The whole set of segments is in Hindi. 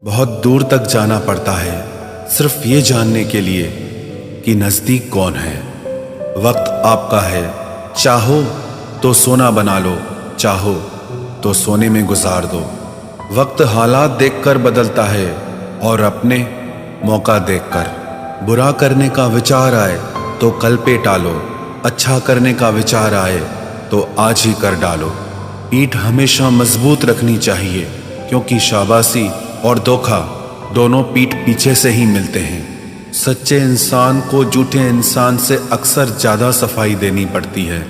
बहुत दूर तक जाना पड़ता है सिर्फ ये जानने के लिए कि नज़दीक कौन है। वक्त आपका है, चाहो तो सोना बना लो, चाहो तो सोने में गुजार दो। वक्त हालात देखकर बदलता है और अपने मौका देखकर। बुरा करने का विचार आए तो कल पे टालो, अच्छा करने का विचार आए तो आज ही कर डालो। पीठ हमेशा मजबूत रखनी चाहिए क्योंकि शाबाशी और धोखा दोनों पीठ पीछे से ही मिलते हैं। सच्चे इंसान को झूठे इंसान से अक्सर ज़्यादा सफाई देनी पड़ती है।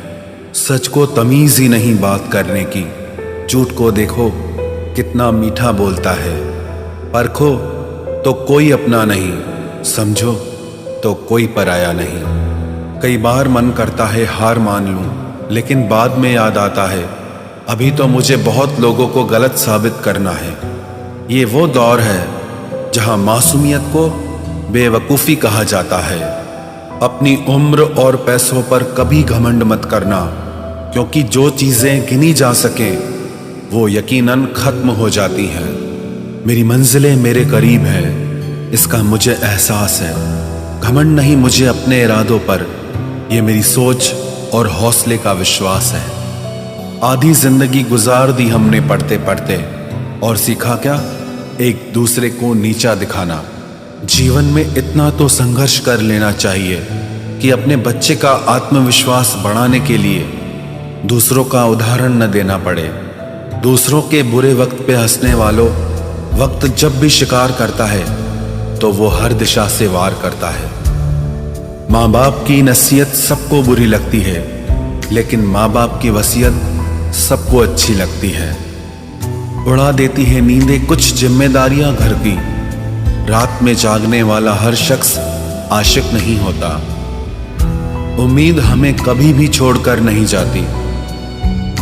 सच को तमीज़ ही नहीं बात करने की। झूठ को देखो कितना मीठा बोलता है। परखो तो कोई अपना नहीं, समझो तो कोई पराया नहीं। कई बार मन करता है हार मान लूं, लेकिन बाद में याद आता है अभी तो मुझे बहुत लोगों को गलत साबित करना है। ये वो दौर है जहां मासूमियत को बेवकूफ़ी कहा जाता है। अपनी उम्र और पैसों पर कभी घमंड मत करना, क्योंकि जो चीज़ें गिनी जा सकें वो यकीनन ख़त्म हो जाती हैं। मेरी मंजिलें मेरे करीब है, इसका मुझे एहसास है। घमंड नहीं मुझे अपने इरादों पर, ये मेरी सोच और हौसले का विश्वास है। आधी जिंदगी गुजार दी हमने पढ़ते पढ़ते, और सीखा क्या? एक दूसरे को नीचा दिखाना। जीवन में इतना तो संघर्ष कर लेना चाहिए कि अपने बच्चे का आत्मविश्वास बढ़ाने के लिए दूसरों का उदाहरण न देना पड़े। दूसरों के बुरे वक्त पे हंसने वालों, वक्त जब भी शिकार करता है तो वो हर दिशा से वार करता है। माँ बाप की नसीहत सबको बुरी लगती है, लेकिन माँ बाप की वसीयत सबको अच्छी लगती है। उड़ा देती है नींदें कुछ जिम्मेदारियां घर की। रात में जागने वाला हर शख्स आशिक नहीं होता। उम्मीद हमें कभी भी छोड़कर नहीं जाती,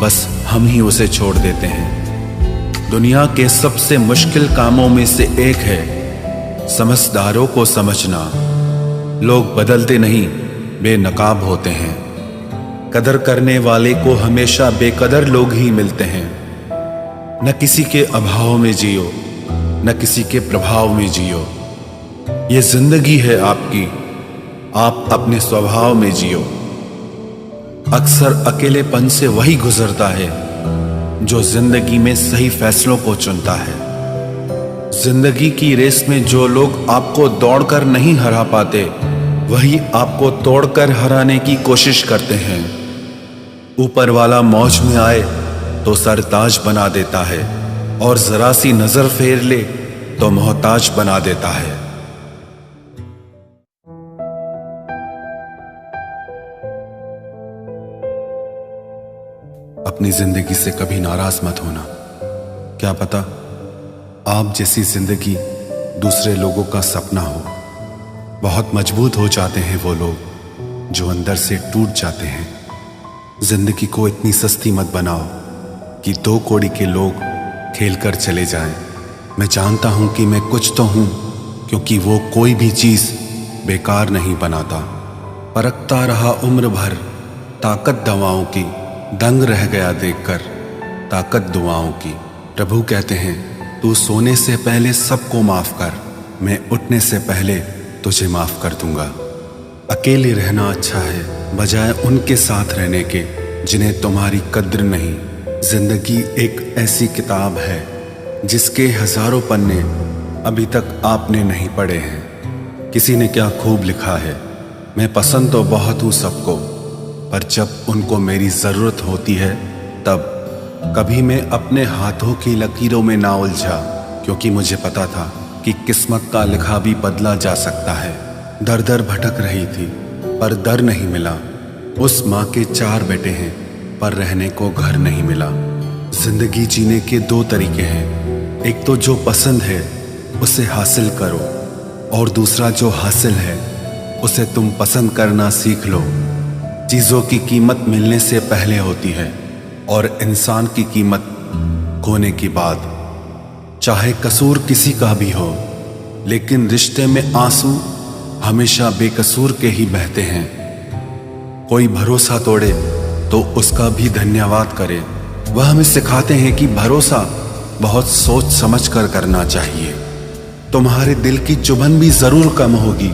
बस हम ही उसे छोड़ देते हैं। दुनिया के सबसे मुश्किल कामों में से एक है समझदारों को समझना। लोग बदलते नहीं, बेनकाब होते हैं। कदर करने वाले को हमेशा बेकदर लोग ही मिलते हैं। न किसी के अभाव में जियो, न किसी के प्रभाव में जियो। ये जिंदगी है आपकी, आप अपने स्वभाव में जियो। अक्सर अकेलेपन से वही गुजरता है जो जिंदगी में सही फैसलों को चुनता है। जिंदगी की रेस में जो लोग आपको दौड़कर नहीं हरा पाते, वही आपको तोड़कर हराने की कोशिश करते हैं। ऊपर वाला मौज में आए तो सरताज बना देता है, और जरा सी नजर फेर ले तो मोहताज बना देता है। अपनी जिंदगी से कभी नाराज मत होना। क्या पता आप जैसी जिंदगी दूसरे लोगों का सपना हो। बहुत मजबूत हो जाते हैं वो लोग जो अंदर से टूट जाते हैं। जिंदगी को इतनी सस्ती मत बनाओ कि दो कौड़ी के लोग खेल कर चले जाएं। मैं जानता हूं कि मैं कुछ तो हूं, क्योंकि वो कोई भी चीज बेकार नहीं बनाता। परखता रहा उम्र भर ताकत दवाओं की, दंग रह गया देखकर ताकत दुआओं की। प्रभु कहते हैं तू सोने से पहले सबको माफ कर, मैं उठने से पहले तुझे माफ कर दूंगा। अकेले रहना अच्छा है बजाय उनके साथ रहने के जिन्हें तुम्हारी कद्र नहीं। जिंदगी एक ऐसी किताब है जिसके हजारों पन्ने अभी तक आपने नहीं पढ़े हैं। किसी ने क्या खूब लिखा है, मैं पसंद तो बहुत हूँ सबको, पर जब उनको मेरी ज़रूरत होती है तब। कभी मैं अपने हाथों की लकीरों में ना उलझा, क्योंकि मुझे पता था कि किस्मत का लिखा भी बदला जा सकता है। दर दर भटक रही थी पर दर नहीं मिला। उस माँ के 4 बेटे हैं पर रहने को घर नहीं मिला। जिंदगी जीने के 2 तरीके हैं, एक तो जो पसंद है उसे हासिल करो, और दूसरा जो हासिल है उसे तुम पसंद करना सीख लो। चीज़ों की कीमत मिलने से पहले होती है और इंसान की कीमत खोने के बाद। चाहे कसूर किसी का भी हो, लेकिन रिश्ते में आंसू हमेशा बेकसूर के ही बहते हैं। कोई भरोसा तोड़े तो उसका भी धन्यवाद करे। वह हमें सिखाते हैं कि भरोसा बहुत सोच समझ कर करना चाहिए। तुम्हारे दिल की चुभन भी जरूर कम होगी।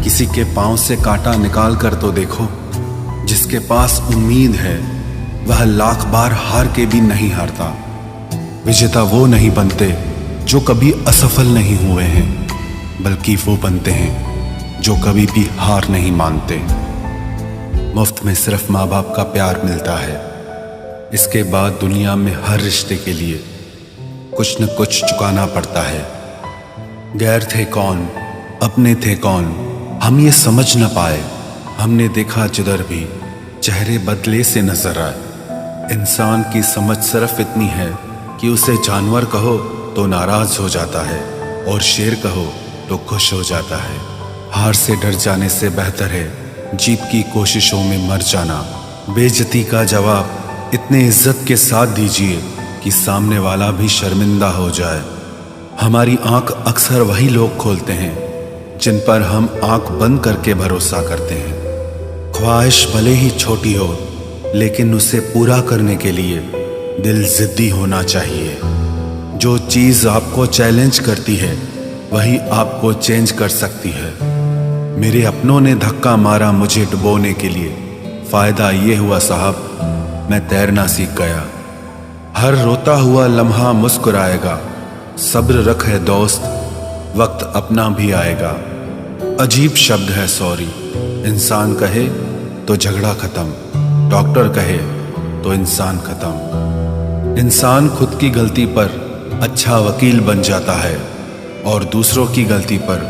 किसी के पांव से कांटा निकाल कर तो देखो। जिसके पास उम्मीद है वह लाख बार हार के भी नहीं हारता। विजेता वो नहीं बनते जो कभी असफल नहीं हुए हैं, बल्कि वो बनते हैं जो कभी भी हार नहीं मानते। मुफ्त में सिर्फ माँ बाप का प्यार मिलता है। इसके बाद दुनिया में हर रिश्ते के लिए कुछ न कुछ चुकाना पड़ता है। गैर थे कौन, अपने थे कौन, हम ये समझ न पाए। हमने देखा जिधर भी चेहरे बदले से नजर आए। इंसान की समझ सिर्फ इतनी है कि उसे जानवर कहो तो नाराज हो जाता है और शेर कहो तो खुश हो जाता है। हार से डर जाने से बेहतर है जीत की कोशिशों में मर जाना। बेइज्जती का जवाब इतने इज्जत के साथ दीजिए कि सामने वाला भी शर्मिंदा हो जाए। हमारी आंख अक्सर वही लोग खोलते हैं जिन पर हम आंख बंद करके भरोसा करते हैं। ख्वाहिश भले ही छोटी हो, लेकिन उसे पूरा करने के लिए दिल जिद्दी होना चाहिए। जो चीज आपको चैलेंज करती है वही आपको चेंज कर सकती है। मेरे अपनों ने धक्का मारा मुझे डुबोने के लिए। फायदा ये हुआ साहब मैं तैरना सीख गया। हर रोता हुआ लम्हा मुस्कुराएगा। सब्र रख है दोस्त, वक्त अपना भी आएगा। अजीब शब्द है सॉरी। इंसान कहे तो झगड़ा खत्म, डॉक्टर कहे तो इंसान खत्म। इंसान खुद की गलती पर अच्छा वकील बन जाता है और दूसरों की गलती पर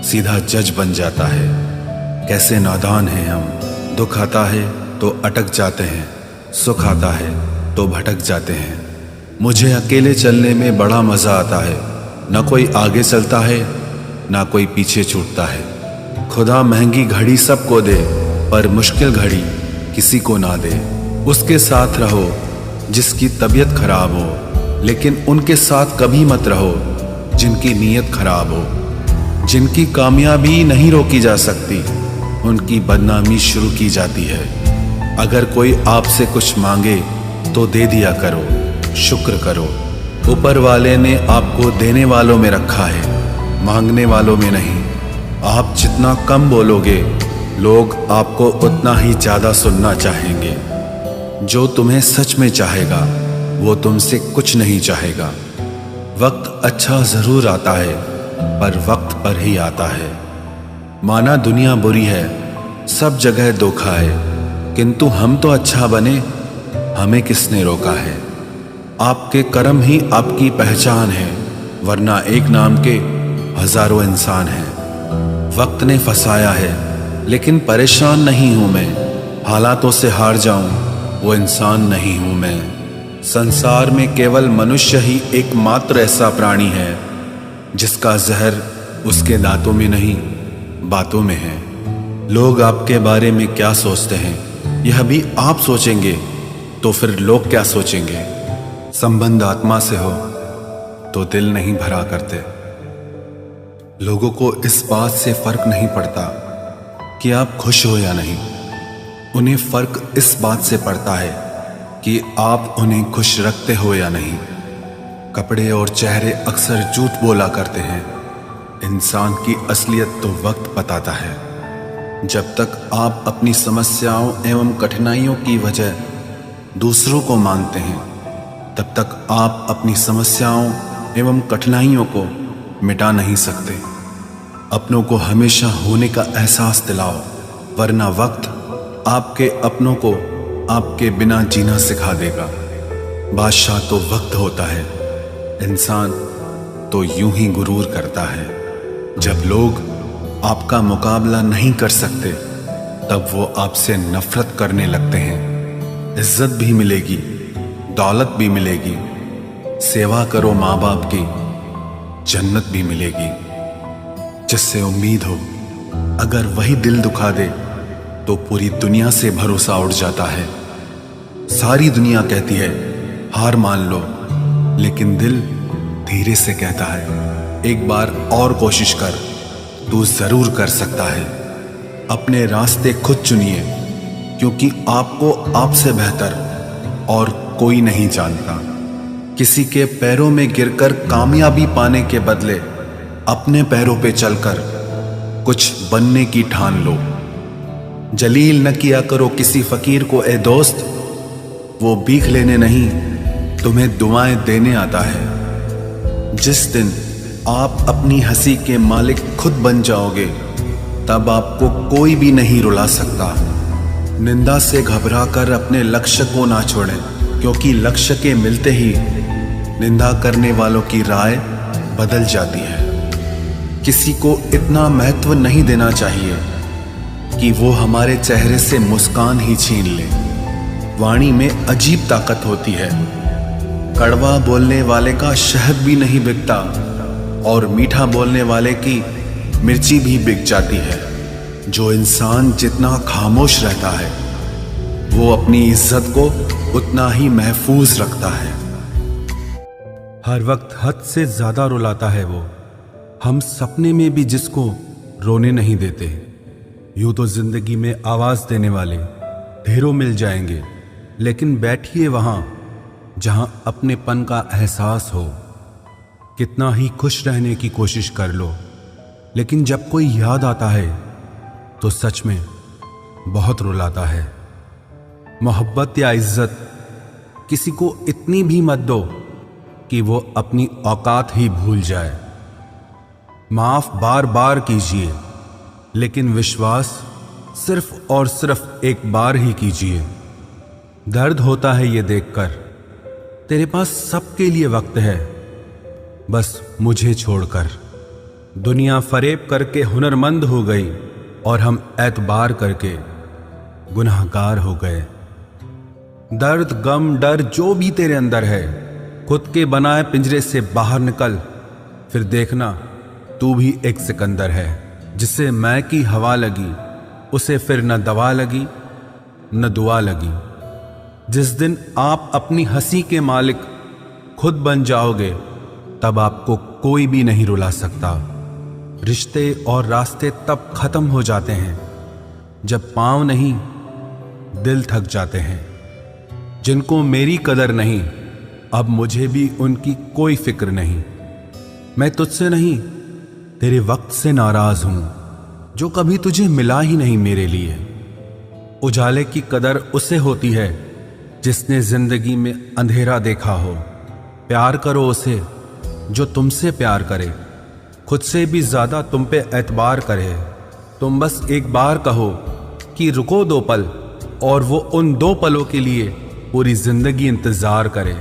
सीधा जज बन जाता है। कैसे नादान हैं हम। दुख आता है तो अटक जाते हैं, सुख आता है तो भटक जाते हैं। मुझे अकेले चलने में बड़ा मजा आता है। ना कोई आगे चलता है ना कोई पीछे छूटता है। खुदा महंगी घड़ी सबको दे पर मुश्किल घड़ी किसी को ना दे। उसके साथ रहो जिसकी तबीयत खराब हो, लेकिन उनके साथ कभी मत रहो जिनकी नीयत खराब हो। जिनकी कामयाबी नहीं रोकी जा सकती उनकी बदनामी शुरू की जाती है। अगर कोई आपसे कुछ मांगे तो दे दिया करो, शुक्र करो। ऊपर वाले ने आपको देने वालों में रखा है, मांगने वालों में नहीं। आप जितना कम बोलोगे लोग आपको उतना ही ज्यादा सुनना चाहेंगे। जो तुम्हें सच में चाहेगा वो तुमसे कुछ नहीं चाहेगा। वक्त अच्छा जरूर आता है पर वक्त पर ही आता है। माना दुनिया बुरी है, सब जगह धोखा है, किंतु हम तो अच्छा बने, हमें किसने रोका है। आपके कर्म ही आपकी पहचान है, वरना एक नाम के हजारों इंसान हैं। वक्त ने फंसाया है लेकिन परेशान नहीं हूं मैं। हालातों से हार जाऊं वो इंसान नहीं हूं मैं। संसार में केवल मनुष्य ही एकमात्र ऐसा प्राणी है जिसका जहर उसके दांतों में नहीं बातों में है। लोग आपके बारे में क्या सोचते हैं यह भी आप सोचेंगे तो फिर लोग क्या सोचेंगे। संबंध आत्मा से हो तो दिल नहीं भरा करते। लोगों को इस बात से फर्क नहीं पड़ता कि आप खुश हो या नहीं। उन्हें फर्क इस बात से पड़ता है कि आप उन्हें खुश रखते हो या नहीं। कपड़े और चेहरे अक्सर झूठ बोला करते हैं। इंसान की असलियत तो वक्त बताता है। जब तक आप अपनी समस्याओं एवं कठिनाइयों की वजह दूसरों को मानते हैं, तब तक आप अपनी समस्याओं एवं कठिनाइयों को मिटा नहीं सकते। अपनों को हमेशा होने का एहसास दिलाओ, वरना वक्त आपके अपनों को आपके बिना जीना सिखा देगा। बादशाह तो वक्त होता है, इंसान तो यूं ही गुरूर करता है। जब लोग आपका मुकाबला नहीं कर सकते तब वो आपसे नफरत करने लगते हैं। इज्जत भी मिलेगी, दौलत भी मिलेगी। सेवा करो माँ बाप की, जन्नत भी मिलेगी। जिससे उम्मीद हो अगर वही दिल दुखा दे तो पूरी दुनिया से भरोसा उड़ जाता है। सारी दुनिया कहती है हार मान लो, लेकिन दिल धीरे से कहता है एक बार और कोशिश कर, तू जरूर कर सकता है। अपने रास्ते खुद चुनिए, क्योंकि आपको आपसे बेहतर और कोई नहीं जानता। किसी के पैरों में गिरकर कामयाबी पाने के बदले अपने पैरों पे चलकर कुछ बनने की ठान लो। जलील न किया करो किसी फकीर को ए दोस्त, वो भीख लेने नहीं तुम्हें दुआएं देने आता है। जिस दिन आप अपनी हंसी के मालिक खुद बन जाओगे, तब आपको कोई भी नहीं रुला सकता। निंदा से घबराकर अपने लक्ष्य को ना छोड़ें, क्योंकि लक्ष्य के मिलते ही निंदा करने वालों की राय बदल जाती है। किसी को इतना महत्व नहीं देना चाहिए कि वो हमारे चेहरे से मुस्कान ही छीन ले। वाणी में अजीब ताकत होती है। कड़वा बोलने वाले का शहद भी नहीं बिकता और मीठा बोलने वाले की मिर्ची भी बिक जाती है। जो इंसान जितना खामोश रहता है, वो अपनी इज्जत को उतना ही महफूज रखता है। हर वक्त हद से ज्यादा रुलाता है वो। हम सपने में भी जिसको रोने नहीं देते। यूं तो जिंदगी में आवाज देने वाले ढेरों मिल जाएंगे, लेकिन बैठिए वहां जहां अपनेपन का एहसास हो। कितना ही खुश रहने की कोशिश कर लो, लेकिन जब कोई याद आता है तो सच में बहुत रुलाता है। मोहब्बत या इज्जत किसी को इतनी भी मत दो कि वो अपनी औकात ही भूल जाए। माफ बार बार कीजिए, लेकिन विश्वास सिर्फ और सिर्फ एक बार ही कीजिए। दर्द होता है ये देखकर, तेरे पास सबके लिए वक्त है, बस मुझे छोड़कर। दुनिया फरेब करके हुनरमंद हो गई और हम एतबार करके गुनाहगार हो गए। दर्द, गम, डर जो भी तेरे अंदर है, खुद के बनाए पिंजरे से बाहर निकल, फिर देखना तू भी एक सिकंदर है। जिसे मैं की हवा लगी, उसे फिर न दवा लगी न दुआ लगी। जिस दिन आप अपनी हंसी के मालिक खुद बन जाओगे, तब आपको कोई भी नहीं रुला सकता। रिश्ते और रास्ते तब खत्म हो जाते हैं जब पांव नहीं दिल थक जाते हैं। जिनको मेरी कदर नहीं, अब मुझे भी उनकी कोई फिक्र नहीं। मैं तुझसे नहीं, तेरे वक्त से नाराज हूं, जो कभी तुझे मिला ही नहीं मेरे लिए। उजाले की कदर उसे होती है जिसने जिंदगी में अंधेरा देखा हो। प्यार करो उसे जो तुमसे प्यार करे, खुद से भी ज्यादा तुम पे एतबार करे। तुम बस एक बार कहो कि रुको 2 पल, और वो उन 2 पलों के लिए पूरी जिंदगी इंतजार करे।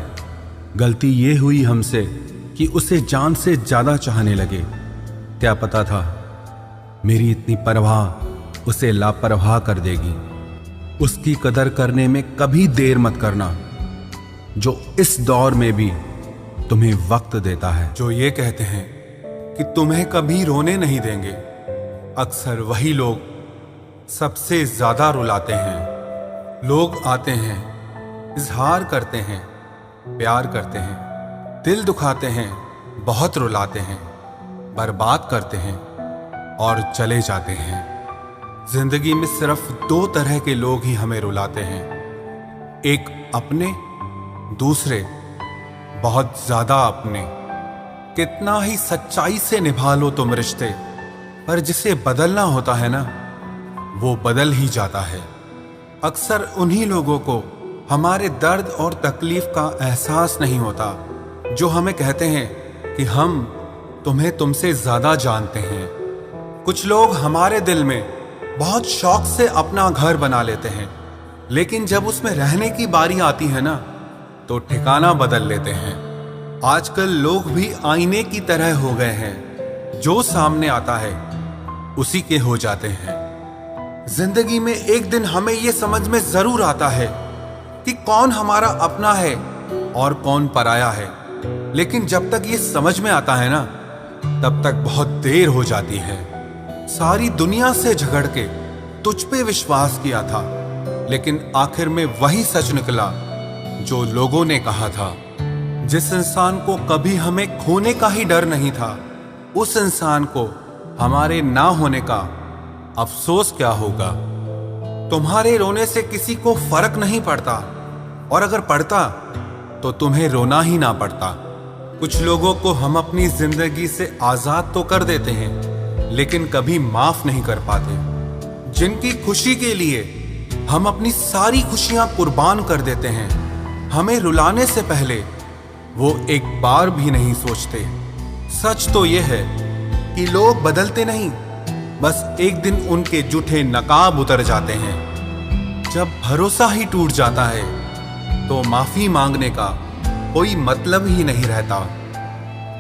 गलती ये हुई हमसे कि उसे जान से ज्यादा चाहने लगे। क्या पता था मेरी इतनी परवाह उसे लापरवाह कर देगी। उसकी कदर करने में कभी देर मत करना, जो इस दौर में भी तुम्हें वक्त देता है। जो ये कहते हैं कि तुम्हें कभी रोने नहीं देंगे, अक्सर वही लोग सबसे ज्यादा रुलाते हैं। लोग आते हैं, इजहार करते हैं, प्यार करते हैं, दिल दुखाते हैं, बहुत रुलाते हैं, बर्बाद करते हैं और चले जाते हैं। जिंदगी में सिर्फ 2 तरह के लोग ही हमें रुलाते हैं, एक अपने, दूसरे बहुत ज्यादा अपने। कितना ही सच्चाई से निभा लो तुम रिश्ते, पर जिसे बदलना होता है ना, वो बदल ही जाता है। अक्सर उन्हीं लोगों को हमारे दर्द और तकलीफ का एहसास नहीं होता, जो हमें कहते हैं कि हम तुम्हें तुमसे ज्यादा जानते हैं। कुछ लोग हमारे दिल में बहुत शौक से अपना घर बना लेते हैं, लेकिन जब उसमें रहने की बारी आती है ना, तो ठिकाना बदल लेते हैं। आजकल लोग भी आईने की तरह हो गए हैं, जो सामने आता है उसी के हो जाते हैं। जिंदगी में एक दिन हमें यह समझ में जरूर आता है कि कौन हमारा अपना है और कौन पराया है, लेकिन जब तक ये समझ में आता है ना, तब तक बहुत देर हो जाती है। सारी दुनिया से झगड़ के तुझ पे विश्वास किया था, लेकिन आखिर में वही सच निकला जो लोगों ने कहा था। जिस इंसान को कभी हमें खोने का ही डर नहीं था, उस इंसान को हमारे ना होने का अफसोस क्या होगा। तुम्हारे रोने से किसी को फर्क नहीं पड़ता, और अगर पड़ता तो तुम्हें रोना ही ना पड़ता। कुछ लोगों को हम अपनी जिंदगी से आजाद तो कर देते हैं, लेकिन कभी माफ नहीं कर पाते। जिनकी खुशी के लिए हम अपनी सारी खुशियां कुर्बान कर देते हैं, हमें रुलाने से पहले वो एक बार भी नहीं सोचते। सच तो ये है कि लोग बदलते नहीं, बस एक दिन उनके जूठे नकाब उतर जाते हैं। जब भरोसा ही टूट जाता है तो माफी मांगने का कोई मतलब ही नहीं रहता।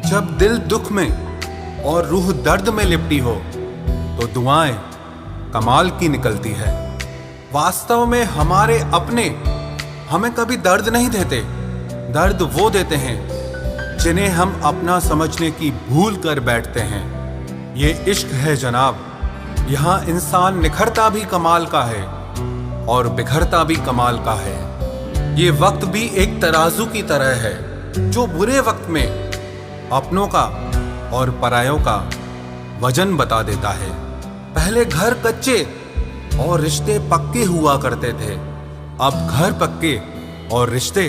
जब दिल दुख में और रूह दर्द में लिपटी हो तो दुआएं कमाल की निकलती है। वास्तव में हमारे अपने हमें कभी दर्द नहीं देते, दर्द वो देते हैं जिन्हें हम अपना समझने की भूल कर बैठते हैं। ये इश्क है जनाब, यहाँ इंसान निखरता भी कमाल का है और बिखरता भी कमाल का है। ये वक्त भी एक तराजू की तरह है जो बुरे वक्त में अपनों का और परायों का वजन बता देता है। पहले घर कच्चे और रिश्ते पक्के हुआ करते थे, अब घर पक्के और रिश्ते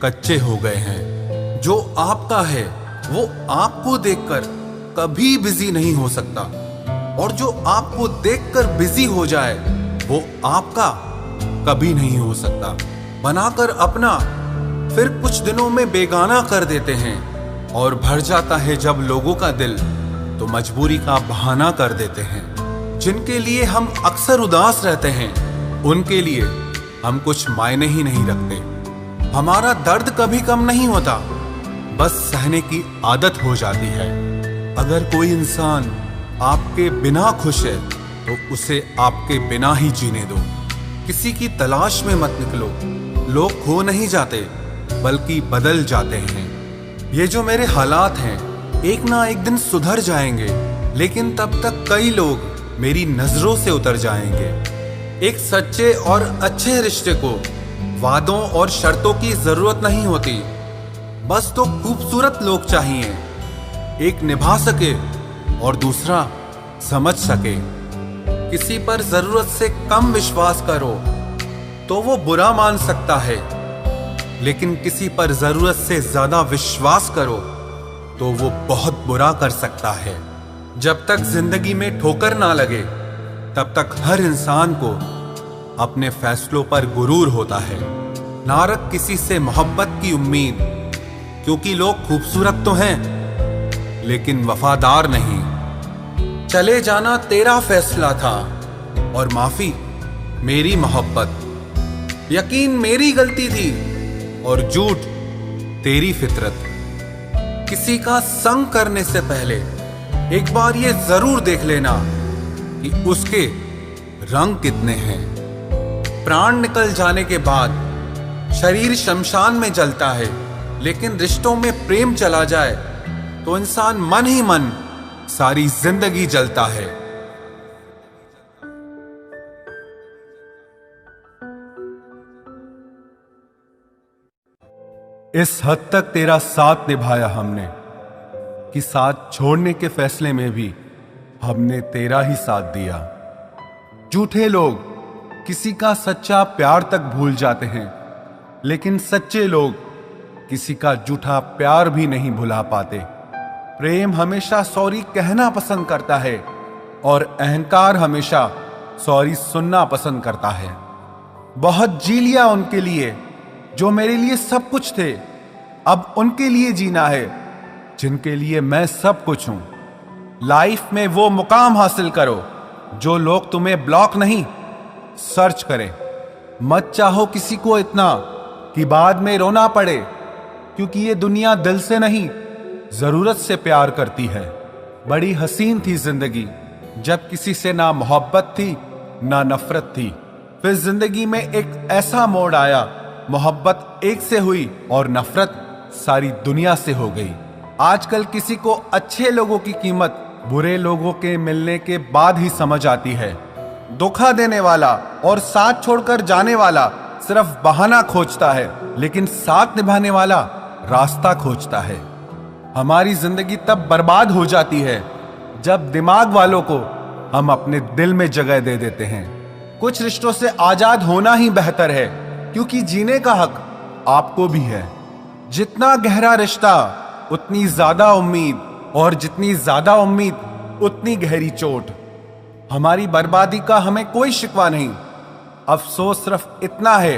कच्चे हो गए हैं। जो आपका है वो आपको देखकर कभी बिजी नहीं हो सकता, और जो आपको देखकर बिजी हो जाए वो आपका कभी नहीं हो सकता। बनाकर अपना फिर कुछ दिनों में बेगाना कर देते हैं, और भर जाता है जब लोगों का दिल तो मजबूरी का बहाना कर देते हैं। जिनके लिए हम अक्सर उदास रहते हैं, उनके लिए हम कुछ मायने ही नहीं रखते। हमारा दर्द कभी कम नहीं होता, बस सहने की आदत हो जाती है। अगर कोई इंसान आपके बिना खुश है तो उसे आपके बिना ही जीने दो। किसी की तलाश में मत निकलो। लोग खो नहीं जाते बल्कि बदल जाते हैं। ये जो मेरे हालात हैं एक ना एक दिन सुधर जाएंगे, लेकिन तब तक कई लोग मेरी नजरों से उतर जाएंगे। एक सच्चे और अच्छे रिश्ते को वादों और शर्तों की जरूरत नहीं होती, बस तो खूबसूरत लोग चाहिए। एक निभा सके और दूसरा समझ सके। किसी पर जरूरत से कम विश्वास करो तो वो बुरा मान सकता है, लेकिन किसी पर जरूरत से ज्यादा विश्वास करो तो वो बहुत बुरा कर सकता है। जब तक जिंदगी में ठोकर ना लगे तब तक हर इंसान को अपने फैसलों पर गुरूर होता है। ना रख किसी से मोहब्बत की उम्मीद, क्योंकि लोग खूबसूरत तो हैं लेकिन वफादार नहीं। चले जाना तेरा फैसला था और माफी मेरी मोहब्बत। यकीन मेरी गलती थी और झूठ तेरी फितरत। किसी का संग करने से पहले एक बार ये जरूर देख लेना कि उसके रंग कितने हैं। प्राण निकल जाने के बाद शरीर शमशान में जलता है, लेकिन रिश्तों में प्रेम चला जाए तो इंसान मन ही मन सारी जिंदगी जलता है। इस हद तक तेरा साथ निभाया हमने कि साथ छोड़ने के फैसले में भी हमने तेरा ही साथ दिया। झूठे लोग किसी का सच्चा प्यार तक भूल जाते हैं, लेकिन सच्चे लोग किसी का झूठा प्यार भी नहीं भुला पाते। प्रेम हमेशा सॉरी कहना पसंद करता है और अहंकार हमेशा सॉरी सुनना पसंद करता है। बहुत जी लिया उनके लिए जो मेरे लिए सब कुछ थे, अब उनके लिए जीना है जिनके लिए मैं सब कुछ हूं। लाइफ में वो मुकाम हासिल करो जो लोग तुम्हें ब्लॉक नहीं सर्च करें। मत चाहो किसी को इतना कि बाद में रोना पड़े, क्योंकि ये दुनिया दिल से नहीं जरूरत से प्यार करती है। बड़ी हसीन थी जिंदगी जब किसी से ना मोहब्बत थी ना नफरत थी। फिर जिंदगी में एक ऐसा मोड़ आया, मोहब्बत एक से हुई और नफरत सारी दुनिया से हो गई। आजकल किसी को अच्छे लोगों की कीमत बुरे लोगों के मिलने के बाद ही समझ आती है। धोखा देने वाला और साथ छोड़कर जाने वाला सिर्फ बहाना खोजता है, लेकिन साथ निभाने वाला रास्ता खोजता है। हमारी जिंदगी तब बर्बाद हो जाती है जब दिमाग वालों को हम अपने दिल में जगह दे देते हैं। कुछ रिश्तों से आजाद होना ही बेहतर है, क्योंकि जीने का हक आपको भी है। जितना गहरा रिश्ता उतनी ज्यादा उम्मीद, और जितनी ज्यादा उम्मीद उतनी गहरी चोट। हमारी बर्बादी का हमें कोई शिकवा नहीं, अफसोस सिर्फ इतना है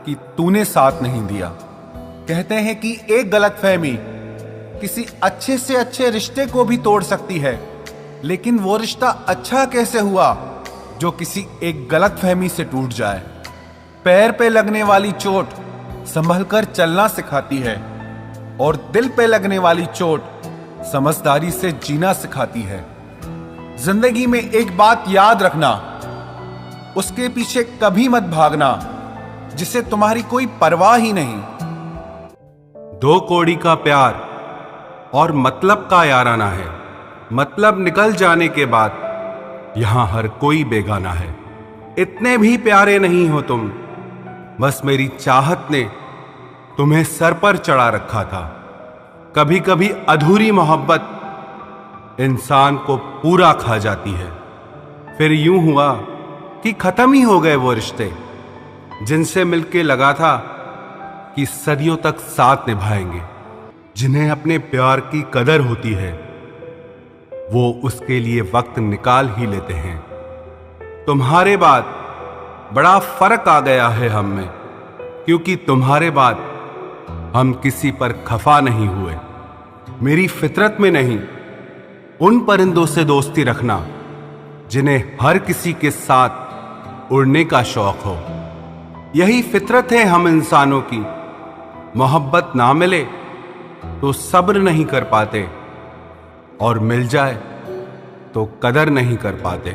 कि तूने साथ नहीं दिया। कहते हैं कि एक गलतफहमी किसी अच्छे से अच्छे रिश्ते को भी तोड़ सकती है, लेकिन वो रिश्ता अच्छा कैसे हुआ जो किसी एक गलतफहमी से टूट जाए। पैर पे लगने वाली चोट संभल कर चलना सिखाती है, और दिल पे लगने वाली चोट समझदारी से जीना सिखाती है। जिंदगी में एक बात याद रखना, उसके पीछे कभी मत भागना जिसे तुम्हारी कोई परवाह ही नहीं। दो कौड़ी का प्यार और मतलब का याराना है, मतलब निकल जाने के बाद यहां हर कोई बेगाना है। इतने भी प्यारे नहीं हो तुम, बस मेरी चाहत ने तुम्हें सर पर चढ़ा रखा था। कभी कभी अधूरी मोहब्बत इंसान को पूरा खा जाती है। फिर यूं हुआ कि खत्म ही हो गए वो रिश्ते जिनसे मिलके लगा था कि सदियों तक साथ निभाएंगे। जिन्हें अपने प्यार की कदर होती है वो उसके लिए वक्त निकाल ही लेते हैं। तुम्हारे बाद बड़ा फर्क आ गया है हम में, क्योंकि तुम्हारे बाद हम किसी पर खफा नहीं हुए। मेरी फितरत में नहीं उन परिंदों से दोस्ती रखना जिन्हें हर किसी के साथ उड़ने का शौक हो। यही फितरत है हम इंसानों की। मोहब्बत ना मिले तो सब्र नहीं कर पाते, और मिल जाए तो कदर नहीं कर पाते।